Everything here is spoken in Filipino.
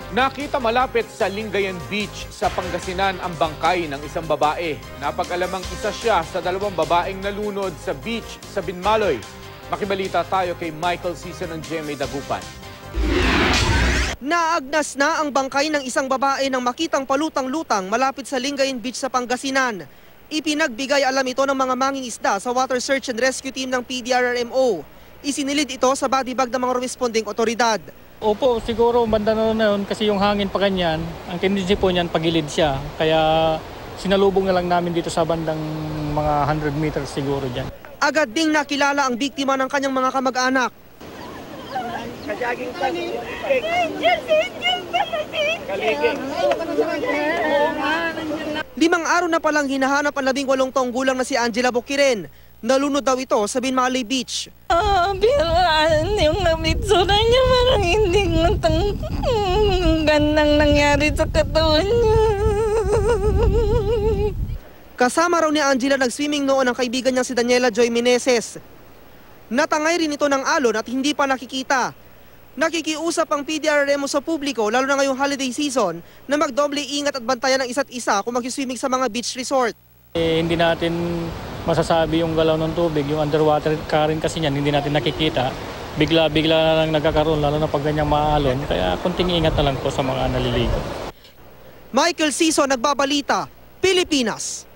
Nakita malapit sa Lingayen Beach sa Pangasinan ang bangkay ng isang babae. Napag-alamang isa siya sa dalawang babaeng nalunod sa beach sa Binmaloy. Makibalita tayo kay Michael Season ng GMA Dagupan. Naagnas na ang bangkay ng isang babae nang makitang palutang-lutang malapit sa Lingayen Beach sa Pangasinan. Ipinagbigay alam ito ng mga mangingisda sa Water Search and Rescue Team ng PDRRMO. Isinilid ito sa body bag ng mga responding otoridad. Opo, siguro banda na yun kasi yung hangin pa ganyan, ang tendency po niyan pagilid siya. Kaya sinalubong na lang namin dito sa bandang mga 100 meters siguro dyan. Agad ding nakilala ang biktima ng kanyang mga kamag-anak. Limang araw na palang hinahanap ang 18 taong gulang na si Angela Boquiren. Nalunod daw ito sa Binmaloy Beach. Biraan yung nabitsura niya, parang hindi gandang nangyari sa katawan niya. Kasama raw ni Angela nag-swimming noon ang kaibigan niyang si Daniela Joy Meneses. Natangay rin ito ng alon at hindi pa nakikita. Nakikiusap ang PDRRMO sa publiko, lalo na ngayong holiday season, na magdoble ingat at bantayan ng isa't isa kung mag-swimming sa mga beach resort. Hindi natin masasabi yung galaw ng tubig, yung underwater current kasi niyan, hindi natin nakikita. Bigla-bigla na lang nagkakaroon, lalo na pag ganyang maalon. Kaya kunting ingat na lang po sa mga naliligo. Michael Season, Nagbabalita, Pilipinas.